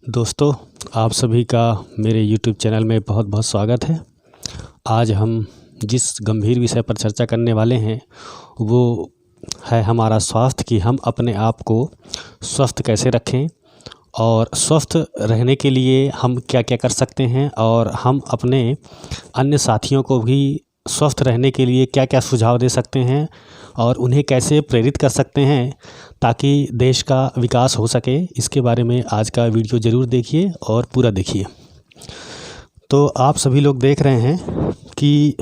दोस्तों, आप सभी का मेरे YouTube चैनल में बहुत बहुत स्वागत है। आज हम जिस गंभीर विषय पर चर्चा करने वाले हैं वो है हमारा स्वास्थ्य, कि हम अपने आप को स्वस्थ कैसे रखें और स्वस्थ रहने के लिए हम क्या क्या कर सकते हैं, और हम अपने अन्य साथियों को भी स्वस्थ रहने के लिए क्या क्या सुझाव दे सकते हैं और उन्हें कैसे प्रेरित कर सकते हैं ताकि देश का विकास हो सके। इसके बारे में आज का वीडियो ज़रूर देखिए और पूरा देखिए। तो आप सभी लोग देख रहे हैं कि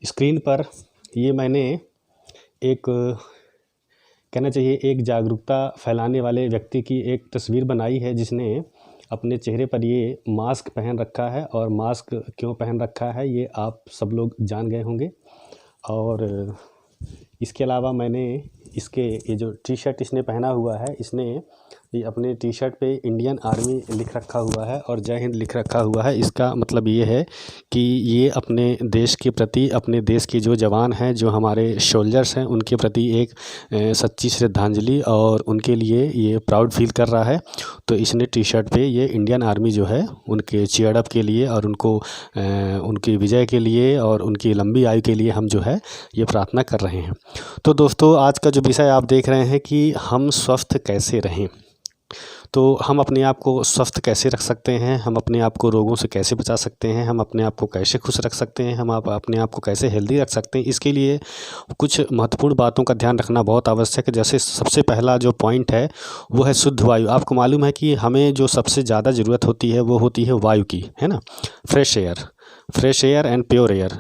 स्क्रीन पर ये मैंने एक कहना चाहिए एक जागरूकता फैलाने वाले व्यक्ति की एक तस्वीर बनाई है, जिसने अपने चेहरे पर ये मास्क पहन रखा है। और मास्क क्यों पहन रखा है ये आप सब लोग जान गए होंगे। और इसके अलावा मैंने ये जो टी शर्ट इसने पहना हुआ है, इसने ये अपने टी शर्ट पे इंडियन आर्मी लिख रखा हुआ है और जय हिंद लिख रखा हुआ है। इसका मतलब ये है कि ये अपने देश के प्रति, अपने देश के जो जवान हैं, जो हमारे सोल्जर्स हैं, उनके प्रति एक सच्ची श्रद्धांजलि और उनके लिए ये प्राउड फील कर रहा है। तो इसने टी शर्ट पे ये इंडियन आर्मी जो है उनके चीयर अप के लिए और उनको उनकी विजय के लिए और उनकी लंबी आयु के लिए हम जो है ये प्रार्थना कर रहे हैं। तो दोस्तों, आज का जो विषय आप देख रहे हैं कि हम स्वस्थ कैसे रहें, तो हम अपने आप को स्वस्थ कैसे रख सकते हैं, हम अपने आप को रोगों से कैसे बचा सकते हैं, हम अपने आप को कैसे खुश रख सकते हैं, हम अपने आप को कैसे हेल्दी रख सकते हैं। इसके लिए कुछ महत्वपूर्ण बातों का ध्यान रखना बहुत आवश्यक है। जैसे सबसे पहला जो पॉइंट है वो है शुद्ध वायु। आपको मालूम है कि हमें जो सबसे ज़्यादा ज़रूरत होती है वो होती है वायु की, है ना। Fresh air and pure air,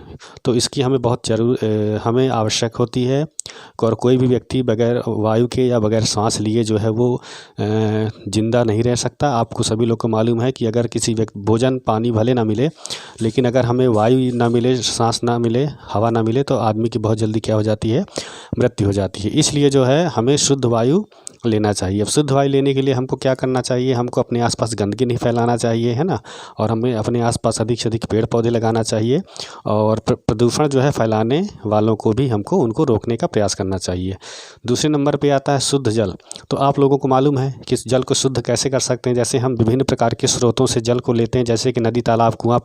तो इसकी हमें बहुत हमें आवश्यक होती है। और कोई भी व्यक्ति बगैर वायु के या बगैर सांस लिए जो है वो ज़िंदा नहीं रह सकता। आपको सभी लोग को मालूम है कि अगर किसी व्यक्ति भोजन पानी भले ना मिले, लेकिन अगर हमें वायु ना मिले, सांस ना मिले, हवा ना मिले, तो आदमी की बहुत जल्दी क्या हो जाती है, मृत्यु हो जाती है। इसलिए जो है हमें शुद्ध वायु लेना चाहिए। अब शुद्ध वायु लेने के लिए हमको क्या करना चाहिए, हमको अपने आसपास गंदगी नहीं फैलाना चाहिए, है ना। और हमें अपने आसपास अधिक से अधिक पेड़ पौधे लगाना चाहिए और प्रदूषण जो है फैलाने वालों को भी हमको उनको रोकने का प्रयास करना चाहिए। दूसरे नंबर पे आता है शुद्ध जल। तो आप लोगों को मालूम है कि जल को शुद्ध कैसे कर सकते हैं। जैसे हम विभिन्न प्रकार के स्रोतों से जल को लेते हैं, जैसे कि नदी, तालाब, कुआं,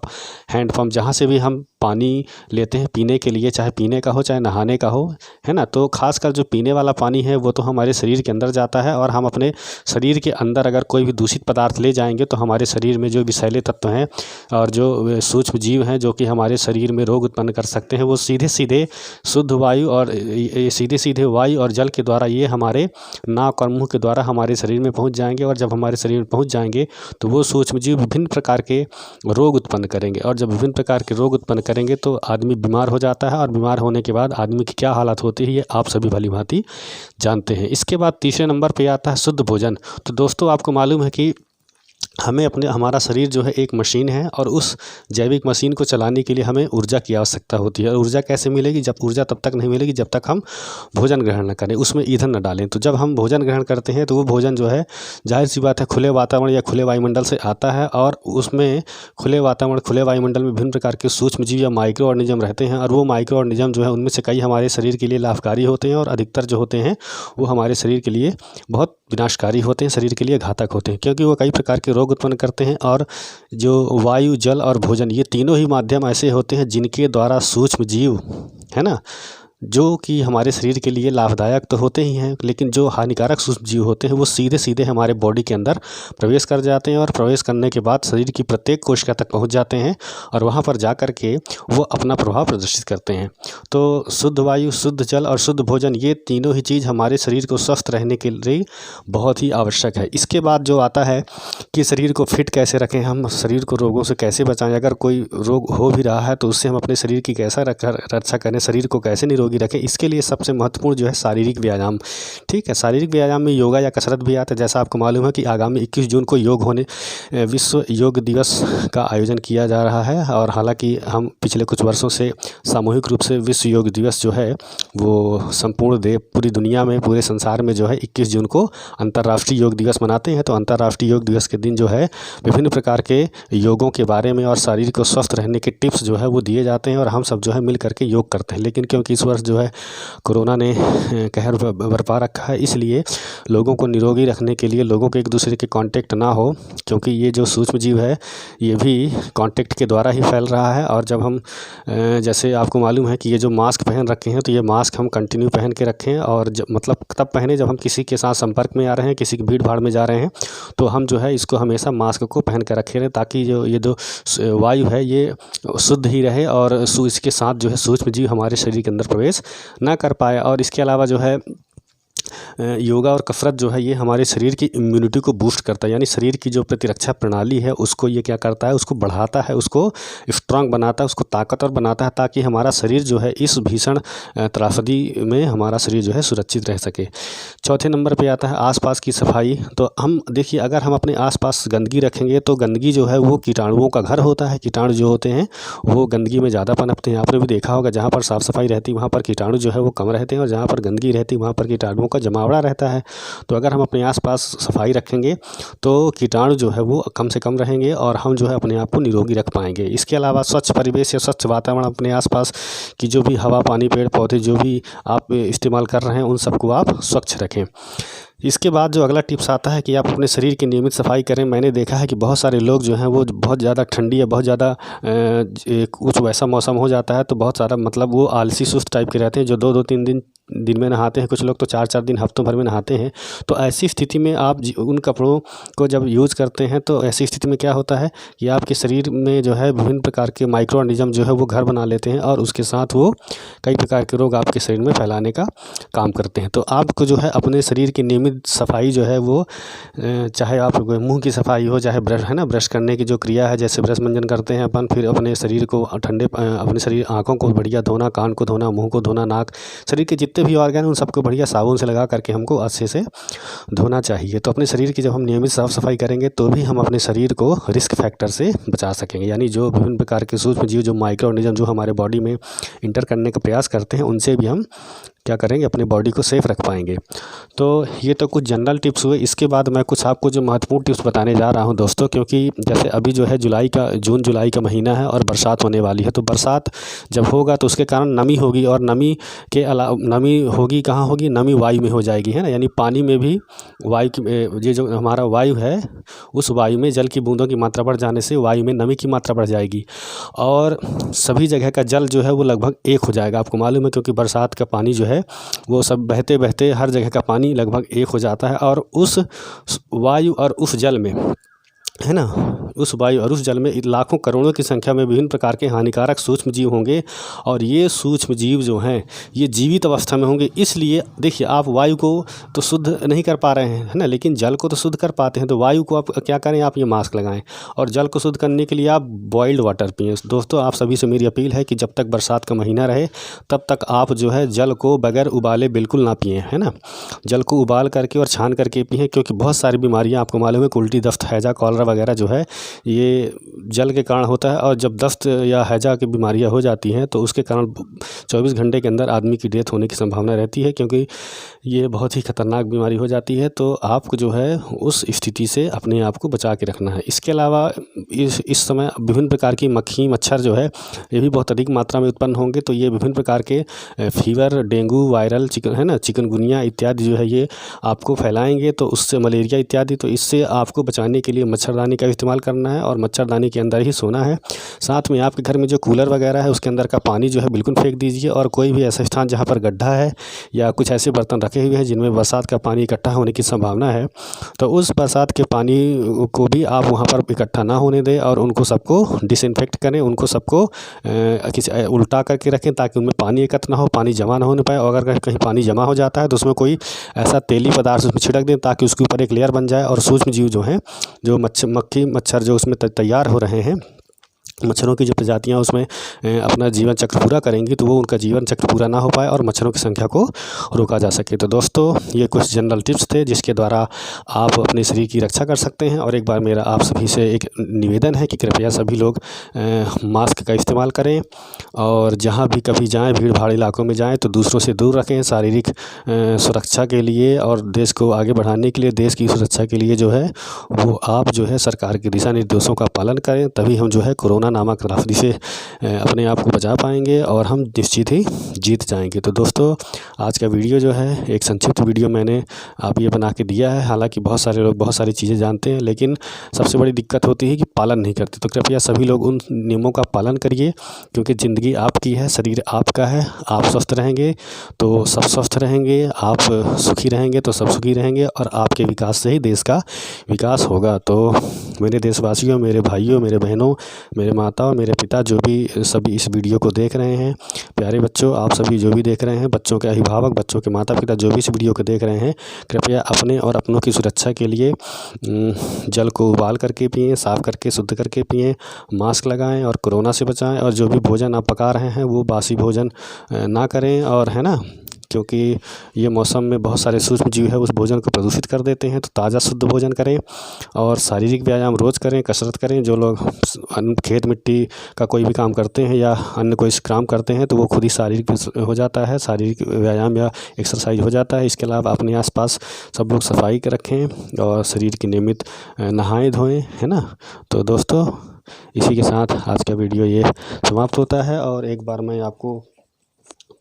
हैंडपम्प, जहाँ से भी हम पानी लेते हैं पीने के लिए, चाहे पीने का हो चाहे नहाने का हो, है ना। तो खासकर जो पीने वाला पानी है वो तो हमारे शरीर के अंदर जाता है, और हम अपने शरीर के अंदर अगर कोई भी दूषित पदार्थ ले जाएंगे तो हमारे शरीर में जो विषैले तत्व हैं और जो सूक्ष्म जीव हैं जो कि हमारे शरीर में रोग उत्पन्न कर सकते हैं, वो सीधे सीधे शुद्ध वायु और सीधे सीधे वायु और जल के द्वारा ये हमारे नाक और मुंह के द्वारा हमारे शरीर में पहुंच जाएंगे। और जब हमारे शरीर में पहुंच जाएंगे तो वो सूक्ष्म जीव विभिन्न प्रकार के रोग उत्पन्न करेंगे, और जब विभिन्न प्रकार के रोग उत्पन्न करेंगे तो आदमी बीमार हो जाता है, और बीमार होने के बाद आदमी की क्या हालत होती है ये आप सभी भली भांति जानते हैं। इसके बाद तीसरे नंबर पे आता है शुद्ध भोजन। तो दोस्तों, आपको मालूम है कि हमारा शरीर जो है एक मशीन है, और उस जैविक मशीन को चलाने के लिए हमें ऊर्जा की आवश्यकता होती है। और ऊर्जा कैसे मिलेगी, जब ऊर्जा तब तक नहीं मिलेगी जब तक हम भोजन ग्रहण न करें, उसमें ईंधन न डालें। तो जब हम भोजन ग्रहण करते हैं तो वो भोजन जो है जाहिर सी बात है खुले वातावरण या खुले वायुमंडल से आता है, और उसमें खुले वातावरण, खुले वायुमंडल में विभिन्न प्रकार के सूक्ष्म जीव या माइक्रो ऑर्गेनिज्म रहते हैं, और वो माइक्रो ऑर्गेनिज्म जो है उनमें से कई हमारे शरीर के लिए लाभकारी होते हैं, और अधिकतर जो होते हैं वो हमारे शरीर के लिए बहुत विनाशकारी होते हैं, शरीर के लिए घातक होते हैं, क्योंकि वो कई प्रकार के रोग उत्पन्न करते हैं। और जो वायु, जल और भोजन, ये तीनों ही माध्यम ऐसे होते हैं जिनके द्वारा सूक्ष्म जीव, है ना, जो कि हमारे शरीर के लिए लाभदायक तो होते ही हैं, लेकिन जो हानिकारक सूक्ष्म जीव होते हैं वो सीधे सीधे हमारे बॉडी के अंदर प्रवेश कर जाते हैं, और प्रवेश करने के बाद शरीर की प्रत्येक कोशिका तक पहुंच जाते हैं, और वहां पर जा कर के वो अपना प्रभाव प्रदर्शित करते हैं। तो शुद्ध वायु, शुद्ध जल और शुद्ध भोजन, ये तीनों ही चीज़ हमारे शरीर को स्वस्थ रहने के लिए बहुत ही आवश्यक है। इसके बाद जो आता है कि शरीर को फिट कैसे रखें, हम शरीर को रोगों से कैसे बचाएं, अगर कोई रोग हो भी रहा है तो उससे हम अपने शरीर की कैसा रक्षा करें, शरीर को कैसे निरोगी रखें। इसके लिए सबसे महत्वपूर्ण जो है शारीरिक व्यायाम। ठीक है, शारीरिक व्यायाम में योगा या कसरत भी आता है। जैसा आपको मालूम है कि आगामी 21 जून को विश्व योग दिवस का आयोजन किया जा रहा है, और हालांकि हम पिछले कुछ वर्षों से सामूहिक रूप से विश्व योग दिवस जो है वो पूरी दुनिया में, पूरे संसार में जो है 21 जून को अंतर्राष्ट्रीय योग दिवस मनाते हैं। तो अंतर्राष्ट्रीय योग दिवस के दिन जो है विभिन्न प्रकार के योगों के बारे में और शरीर को स्वस्थ रहने के टिप्स जो है वो दिए जाते हैं, और हम सब जो है मिल करके योग करते हैं। लेकिन क्योंकि इस वर्ष तरफ जो है कोरोना ने कहर बरपा रखा है। इसलिए लोगों को निरोगी रखने के लिए लोगों के एक दूसरे के कांटेक्ट ना हो, क्योंकि ये जो सूक्ष्म जीव है ये भी कांटेक्ट के द्वारा ही फैल रहा है। और जब हम जैसे आपको मालूम है कि ये जो मास्क पहन रखे हैं, तो ये मास्क हम कंटिन्यू पहन के रखें, और मतलब तब पहने जब हम किसी के साथ संपर्क में आ रहे हैं, किसी की भीड़ भाड़ में जा रहे हैं, तो हम जो है इसको हमेशा मास्क को पहन के रखे रहें, ताकि जो ये जो वायु है ये शुद्ध ही रहे और इसके साथ जो है सूक्ष्म जीव हमारे शरीर के अंदर प्रवेश ना कर पाए। और इसके अलावा जो है योगा और कसरत जो है ये हमारे शरीर की इम्यूनिटी को बूस्ट करता है, यानी शरीर की जो प्रतिरक्षा प्रणाली है उसको ये क्या करता है, उसको बढ़ाता है, उसको स्ट्रांग बनाता है, उसको ताकतवर बनाता है, ताकि हमारा शरीर जो है इस भीषण त्रासदी में हमारा शरीर जो है सुरक्षित रह सके। चौथे नंबर पे आता है आसपास की सफाई। तो हम देखिए, अगर हम अपने आसपास गंदगी रखेंगे तो गंदगी जो है वो कीटाणुओं का घर होता है। कीटाणु जो होते हैं वो गंदगी में ज़्यादा पनपते हैं। आपने भी देखा होगा, जहाँ पर साफ़ सफाई रहती है वहाँ पर कीटाणु जो है वो कम रहते हैं, और जहाँ पर गंदगी रहती है वहाँ पर कीटाणुओं का जमावड़ा रहता है। तो अगर हम अपने आसपास सफाई रखेंगे तो कीटाणु जो है वो कम से कम रहेंगे, और हम जो है अपने आप को निरोगी रख पाएंगे। इसके अलावा स्वच्छ परिवेश या स्वच्छ वातावरण, अपने आसपास की जो भी हवा, पानी, पेड़ पौधे जो भी आप इस्तेमाल कर रहे हैं उन सबको आप स्वच्छ रखें। इसके बाद जो अगला टिप्स आता है कि आप अपने शरीर की नियमित सफाई करें। मैंने देखा है कि बहुत सारे लोग जो हैं वो बहुत ज़्यादा ठंडी या बहुत ज़्यादा कुछ वैसा मौसम हो जाता है तो बहुत सारा मतलब वो आलसी सुस्त टाइप के रहते हैं, जो 2-2 3 दिन में नहाते हैं। कुछ लोग तो 4-4 दिन, हफ्तों भर में नहाते हैं। तो ऐसी स्थिति में आप उन कपड़ों को जब यूज़ करते हैं तो ऐसी स्थिति में क्या होता है कि आपके शरीर में जो है विभिन्न प्रकार के माइक्रो ऑर्गेनिज्म जो है वो घर बना लेते हैं, और उसके साथ वो कई प्रकार के रोग आपके शरीर में फैलाने का काम करते हैं। तो आपको जो है अपने शरीर की नियमित सफाई जो है वो चाहे आप मुंह की सफाई हो, चाहे ब्रश है ना, ब्रश करने की जो क्रिया है, जैसे ब्रश मंजन करते हैं अपन, फिर अपने शरीर को अपने शरीर आँखों को बढ़िया धोना, कान को धोना, मुँह को धोना, नाक, शरीर के जितने भी ऑर्गन उन सबको बढ़िया साबुन से लगा करके हमको अच्छे से धोना चाहिए। तो अपने शरीर की जब हम नियमित साफ़ सफाई करेंगे तो भी हम अपने शरीर को रिस्क फैक्टर से बचा सकेंगे, यानी जो विभिन्न प्रकार के सूक्ष्म जीव, जो माइक्रो ऑर्गेनिज्म जो हमारे बॉडी में इंटर करने का प्रयास करते हैं, उनसे भी हम क्या करेंगे, अपने बॉडी को सेफ रख पाएंगे। तो ये तो कुछ जनरल टिप्स हुए। इसके बाद मैं कुछ आपको जो महत्वपूर्ण टिप्स बताने जा रहा हूं दोस्तों, क्योंकि जैसे अभी जो है जून जुलाई का महीना है और बरसात होने वाली है। तो बरसात जब होगा तो उसके कारण नमी होगी, और नमी के अलावा नमी होगी कहाँ होगी, नमी वायु में हो जाएगी, है ना, यानी पानी में भी वायु की ये जो हमारा वायु है उस वायु में जल की बूंदों की मात्रा बढ़ जाने से वायु में नमी की मात्रा बढ़ जाएगी, और सभी जगह का जल जो है वो लगभग एक हो जाएगा। आपको मालूम है, क्योंकि बरसात का पानी जो है वो सब बहते बहते हर जगह का पानी लगभग एक हो जाता है, और उस वायु और उस जल में, है ना, उस वायु और उस जल में लाखों करोड़ों की संख्या में विभिन्न प्रकार के हानिकारक सूक्ष्म जीव होंगे, और ये सूक्ष्म जीव जो हैं ये जीवित अवस्था में होंगे। इसलिए देखिए, आप वायु को तो शुद्ध नहीं कर पा रहे हैं, है ना, लेकिन जल को तो शुद्ध कर पाते हैं। तो वायु को आप क्या करें, आप ये मास्क लगाएं, और जल को शुद्ध करने के लिए आप बॉइल्ड वाटर पिएं। दोस्तों, आप सभी से मेरी अपील है कि जब तक बरसात का महीना रहे तब तक आप जो है जल को बगैर उबाले बिल्कुल ना पिएँ, है ना, जल को उबाल करके और छान करके पिएँ, क्योंकि बहुत सारी बीमारियाँ आपको मालूम है, उल्टी, दस्त, हैजा, कॉलरा वगैरह जो है ये जल के कारण होता है। और जब दस्त या हैजा की बीमारियां हो जाती हैं तो उसके कारण 24 घंटे के अंदर आदमी की डेथ होने की संभावना रहती है, क्योंकि ये बहुत ही खतरनाक बीमारी हो जाती है। तो आपको जो है उस स्थिति से अपने आप को बचा के रखना है। इसके अलावा इस समय विभिन्न प्रकार की मक्खी, मच्छर जो है ये भी बहुत अधिक मात्रा में उत्पन्न होंगे। तो ये विभिन्न प्रकार के फीवर, डेंगू, वायरल चिकनगुनिया इत्यादि जो है ये आपको फैलाएंगे, तो उससे मलेरिया इत्यादि। तो इससे आपको बचाने के लिए मच्छरदानी का इस्तेमाल करना है, और मच्छरदानी के अंदर ही सोना है। साथ में आपके घर में जो कूलर वगैरह है उसके अंदर का पानी जो है बिल्कुल फेंक दीजिए, और कोई भी ऐसा स्थान जहाँ पर गड्ढा है या कुछ ऐसे बर्तन रखे हुए हैं जिनमें बरसात का पानी इकट्ठा होने की संभावना है, तो उस बरसात के पानी को भी आप वहाँ पर इकट्ठा ना होने दें, और उनको सबको डिसइंफेक्ट करें, उनको सबको किसी उल्टा करके रखें ताकि उनमें पानी एकत्र ना हो, पानी जमा ना होने पाए। और अगर कहीं पानी जमा हो जाता है तो उसमें कोई ऐसा तेली पदार्थ उसमें छिड़क दें ताकि उसके ऊपर एक लेयर बन जाए, और सूक्ष्म जीव जो हैं, जो मक्खी मच्छर जो उसमें तैयार हो रहे हैं, मच्छरों की जो प्रजातियां उसमें अपना जीवन चक्र पूरा करेंगी, तो वो उनका जीवन चक्र पूरा ना हो पाए और मच्छरों की संख्या को रोका जा सके। तो दोस्तों, ये कुछ जनरल टिप्स थे जिसके द्वारा आप अपने शरीर की रक्षा कर सकते हैं। और एक बार मेरा आप सभी से एक निवेदन है कि कृपया सभी लोग मास्क का इस्तेमाल करें, और जहाँ भी कभी जाएँ, भीड़ भाड़ इलाकों में जाएँ तो दूसरों से दूर रखें। शारीरिक सुरक्षा के लिए और देश को आगे बढ़ाने के लिए, देश की सुरक्षा के लिए जो है वो आप जो है सरकार के दिशा निर्देशों का पालन करें, तभी हम जो है कोरोना नामक रात्रि से अपने आप को बचा पाएंगे और हम निश्चित ही जीत जाएंगे। तो दोस्तों, आज का वीडियो जो है एक संक्षिप्त वीडियो मैंने आप ये बना के दिया है। हालांकि बहुत सारे लोग बहुत सारी चीज़ें जानते हैं, लेकिन सबसे बड़ी दिक्कत होती है कि पालन नहीं करते। तो कृपया सभी लोग उन नियमों का पालन करिए, क्योंकि ज़िंदगी आपकी है, शरीर आपका है। आप स्वस्थ रहेंगे तो सब स्वस्थ रहेंगे, आप सुखी रहेंगे तो सब सुखी रहेंगे, और आपके विकास से ही देश का विकास होगा। तो मेरे देशवासियों, मेरे भाइयों, मेरे बहनों, मेरे माताओं, मेरे पिता, जो भी सभी इस वीडियो को देख रहे हैं, प्यारे बच्चों, आप सभी जो भी देख रहे हैं, बच्चों के अभिभावक, बच्चों के माता पिता जो भी इस वीडियो को देख रहे हैं, कृपया अपने और अपनों की सुरक्षा के लिए जल को उबाल करके पिएं, साफ़ करके शुद्ध करके पिएं, मास्क लगाएं और कोरोना से बचाएं। और जो भी भोजन आप पका रहे हैं वो बासी भोजन ना करें, और है ना, क्योंकि ये मौसम में बहुत सारे सूक्ष्म जीव है उस भोजन को प्रदूषित कर देते हैं। तो ताज़ा शुद्ध भोजन करें और शारीरिक व्यायाम रोज़ करें, कसरत करें। जो लोग खेत मिट्टी का कोई भी काम करते हैं या अन्य कोई काम करते हैं, तो वो खुद ही शारीरिक हो जाता है, शारीरिक व्यायाम या एक्सरसाइज हो जाता है। इसके अलावा अपने आसपास सब लोग सफाई के रखें और शरीर की नियमित नहाएं धोएं, है ना। तो दोस्तों, इसी के साथ आज का वीडियो ये समाप्त होता है। और एक बार मैं आपको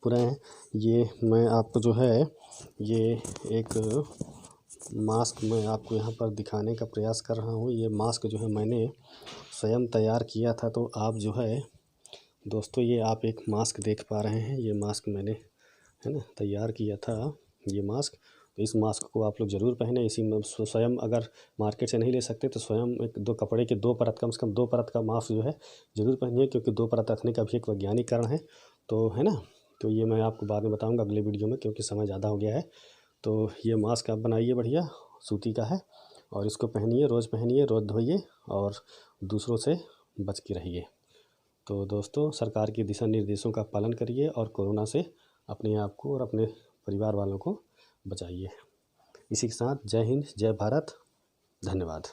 पूरा मैं आपको जो है ये एक मास्क मैं आपको यहाँ पर दिखाने का प्रयास कर रहा हूँ। ये मास्क जो है मैंने स्वयं तैयार किया था। तो आप जो है दोस्तों, ये आप एक मास्क देख पा रहे हैं, ये मास्क मैंने, है ना, तैयार किया था ये मास्क। तो इस मास्क को आप लोग ज़रूर पहने। इसी में स्वयं अगर मार्केट से नहीं ले सकते तो स्वयं एक दो कपड़े के दो परत, कम से कम 2 परत का मास्क जो है ज़रूर पहनिए, क्योंकि 2 परत रखने का भी एक वैज्ञानिक कारण है। तो है ना, तो ये मैं आपको बाद में बताऊंगा अगले वीडियो में, क्योंकि समय ज़्यादा हो गया है। तो ये मास्क आप बनाइए, बढ़िया सूती का है, और इसको पहनिए, रोज़ धोइए और दूसरों से बच के रहिए। तो दोस्तों, सरकार के दिशा निर्देशों का पालन करिए और कोरोना से अपने आप को और अपने परिवार वालों को बचाइए। इसी के साथ जय हिंद, जय भारत, धन्यवाद।